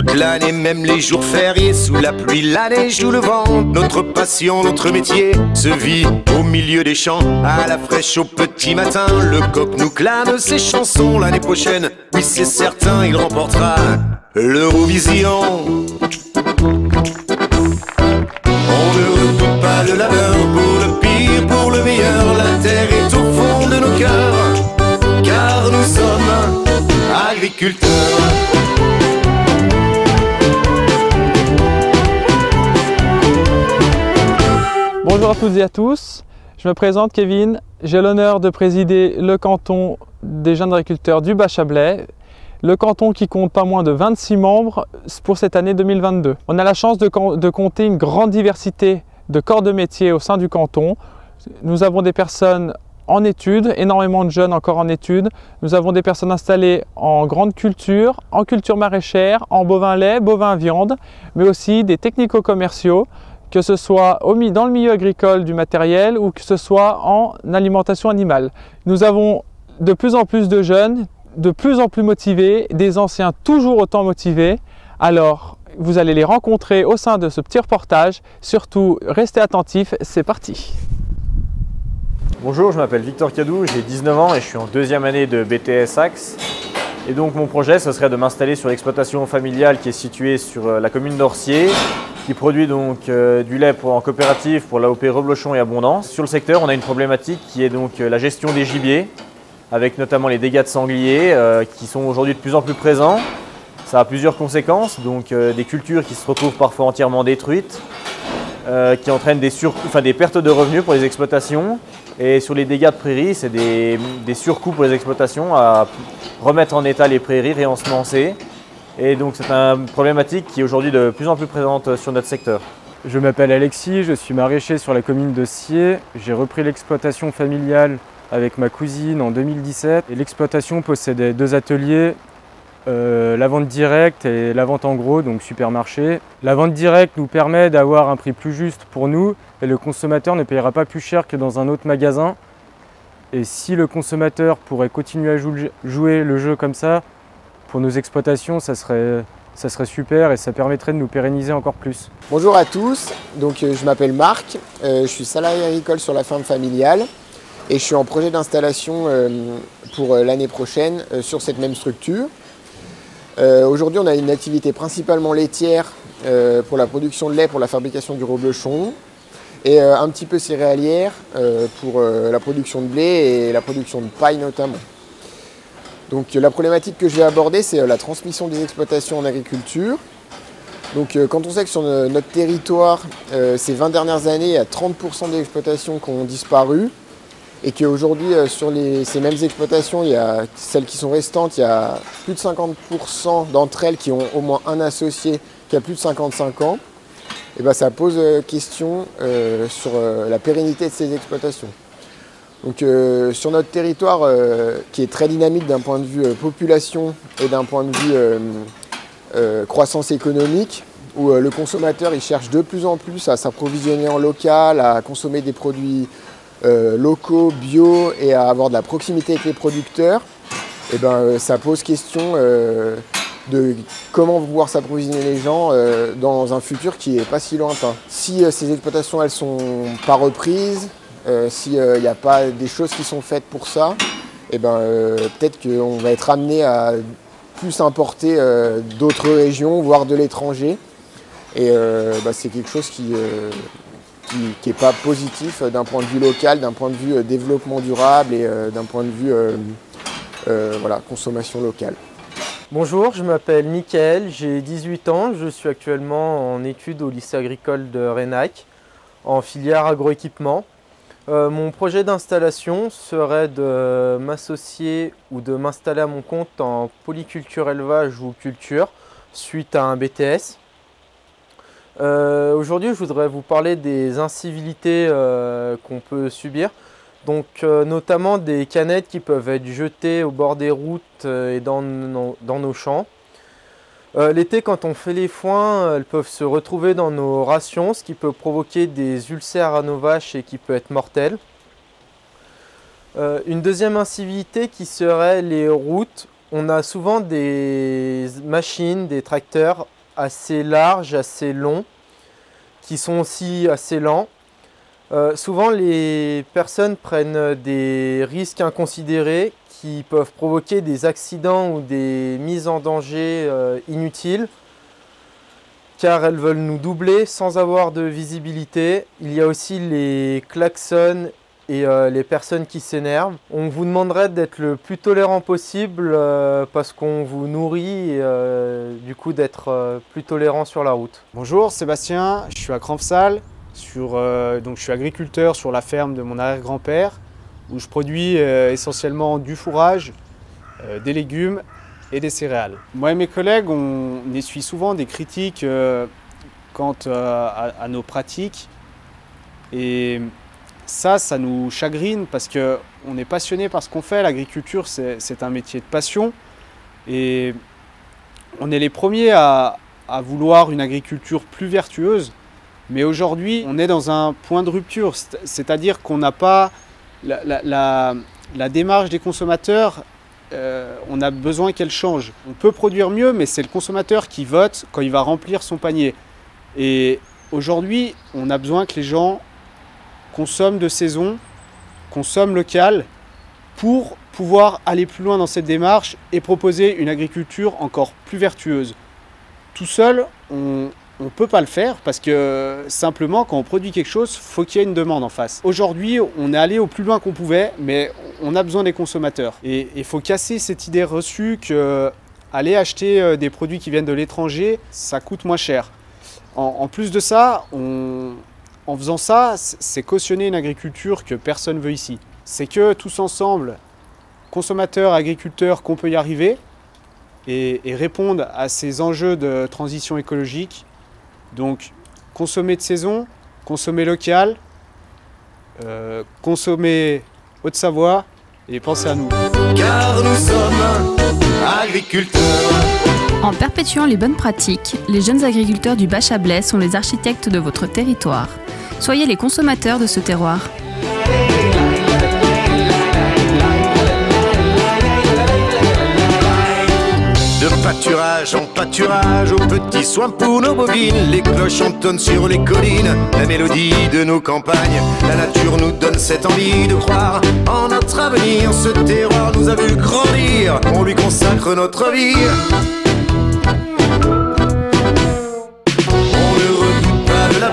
toute l'année, même les jours fériés, sous la pluie, la neige ou le vent. Notre passion, notre métier se vit au milieu des champs, à la fraîche au petit matin. Le coq nous clame ses chansons. L'année prochaine, oui c'est certain, il remportera l'Eurovision. On ne redoute pas le labeur, pour le pire, pour le meilleur. La terre est au fond de nos cœurs, car nous sommes agriculteurs. Bonjour à toutes et à tous, je me présente Kevin, j'ai l'honneur de présider le canton des jeunes agriculteurs du Bas-Chablais, le canton qui compte pas moins de 26 membres pour cette année 2022. On a la chance de compter une grande diversité de corps de métier au sein du canton. Nous avons des personnes en études, énormément de jeunes encore en études. Nous avons des personnes installées en grande culture, en culture maraîchère, en bovin lait, bovin viande, mais aussi des technico-commerciaux, que ce soit dans le milieu agricole du matériel ou que ce soit en alimentation animale. Nous avons de plus en plus de jeunes, de plus en plus motivés, des anciens toujours autant motivés. Alors, vous allez les rencontrer au sein de ce petit reportage. Surtout, restez attentifs, c'est parti. Bonjour, je m'appelle Victor Cadou, j'ai 19 ans et je suis en deuxième année de BTS Axe. Et donc mon projet, ce serait de m'installer sur l'exploitation familiale qui est située sur la commune d'Orcier, qui produit donc du lait en coopérative pour l'AOP Reblochon et Abondance. Sur le secteur, on a une problématique qui est donc la gestion des gibiers, avec notamment les dégâts de sangliers qui sont aujourd'hui de plus en plus présents. Ça a plusieurs conséquences, donc des cultures qui se retrouvent parfois entièrement détruites, qui entraînent des pertes de revenus pour les exploitations. Et sur les dégâts de prairies, c'est des surcoûts pour les exploitations à remettre en état les prairies, réensemencer. Et donc c'est une problématique qui est aujourd'hui de plus en plus présente sur notre secteur. Je m'appelle Alexis, je suis maraîcher sur la commune de Sciez. J'ai repris l'exploitation familiale avec ma cousine en 2017. Et l'exploitation possédait deux ateliers, la vente directe et la vente en gros, donc supermarché. La vente directe nous permet d'avoir un prix plus juste pour nous et le consommateur ne payera pas plus cher que dans un autre magasin. Et si le consommateur pourrait continuer à jouer le jeu comme ça, pour nos exploitations, ça serait super et ça permettrait de nous pérenniser encore plus. Bonjour à tous, donc, je m'appelle Marc, je suis salarié agricole sur la ferme familiale et je suis en projet d'installation pour l'année prochaine sur cette même structure. Aujourd'hui, on a une activité principalement laitière pour la production de lait, pour la fabrication du reblochon et un petit peu céréalière pour la production de blé et la production de paille notamment. Donc la problématique que je vais aborder, c'est la transmission des exploitations en agriculture. Donc quand on sait que sur notre territoire, ces 20 dernières années, il y a 30% des exploitations qui ont disparu, et qu'aujourd'hui, sur ces mêmes exploitations, il y a celles qui sont restantes, il y a plus de 50% d'entre elles qui ont au moins un associé qui a plus de 55 ans. Et ben, ça pose question sur la pérennité de ces exploitations. Donc sur notre territoire, qui est très dynamique d'un point de vue population et d'un point de vue croissance économique, où le consommateur il cherche de plus en plus à s'approvisionner en local, à consommer des produits locaux, bio et à avoir de la proximité avec les producteurs, et ben, ça pose question de comment pouvoir s'approvisionner les gens dans un futur qui n'est pas si lointain. Si ces exploitations elles sont pas reprises, s'il n'y a pas des choses qui sont faites pour ça, et ben, peut-être qu'on va être amené à plus importer d'autres régions, voire de l'étranger. Et c'est quelque chose qui n'est pas positif d'un point de vue local, d'un point de vue développement durable et d'un point de vue consommation locale. Bonjour, je m'appelle Mickaël, j'ai 18 ans, je suis actuellement en études au lycée agricole de Reynac, en filière agroéquipement. Mon projet d'installation serait de m'associer ou de m'installer à mon compte en polyculture élevage ou culture suite à un BTS. Aujourd'hui, je voudrais vous parler des incivilités qu'on peut subir. Donc, notamment des canettes qui peuvent être jetées au bord des routes et dans nos champs. L'été, quand on fait les foins, elles peuvent se retrouver dans nos rations, ce qui peut provoquer des ulcères à nos vaches et qui peut être mortel. Une deuxième incivilité qui serait les routes On a souvent des machines, des tracteurs assez larges, assez longs, qui sont aussi assez lents. Souvent, les personnes prennent des risques inconsidérés qui peuvent provoquer des accidents ou des mises en danger inutiles, car elles veulent nous doubler sans avoir de visibilité. Il y a aussi les klaxons et les personnes qui s'énervent. On vous demanderait d'être le plus tolérant possible parce qu'on vous nourrit et du coup d'être plus tolérant sur la route. Bonjour, Sébastien, je suis à Crampsal, donc je suis agriculteur sur la ferme de mon arrière-grand-père où je produis essentiellement du fourrage, des légumes et des céréales. Moi et mes collègues, on essuie souvent des critiques quant à nos pratiques et ça nous chagrine parce qu'on est passionné par ce qu'on fait. L'agriculture, c'est un métier de passion et on est les premiers à vouloir une agriculture plus vertueuse. Mais aujourd'hui, on est dans un point de rupture, c'est-à-dire qu'on n'a pas la démarche des consommateurs, on a besoin qu'elle change. On peut produire mieux, mais c'est le consommateur qui vote quand il va remplir son panier. Et aujourd'hui, on a besoin que les gens consomment de saison, consomment local, pour pouvoir aller plus loin dans cette démarche et proposer une agriculture encore plus vertueuse. Tout seul, on ne peut pas le faire parce que simplement quand on produit quelque chose, il faut qu'il y ait une demande en face. Aujourd'hui, on est allé au plus loin qu'on pouvait, mais on a besoin des consommateurs. Et il faut casser cette idée reçue qu'aller acheter des produits qui viennent de l'étranger, ça coûte moins cher. En plus de ça, en faisant ça, c'est cautionner une agriculture que personne ne veut ici. C'est que tous ensemble, consommateurs, agriculteurs, qu'on peut y arriver et répondre à ces enjeux de transition écologique. Donc, consommer de saison, consommer local, consommer Haute-Savoie et pensez à nous. Car nous sommes agriculteurs. En perpétuant les bonnes pratiques, les jeunes agriculteurs du Bas-Chablais sont les architectes de votre territoire. Soyez les consommateurs de ce terroir. De pâturage en pâturage, aux petits soins pour nos bovines, les cloches entonnent sur les collines, la mélodie de nos campagnes. La nature nous donne cette envie de croire en notre avenir. Ce terroir nous a vu grandir, on lui consacre notre vie. On ne redoute pas de la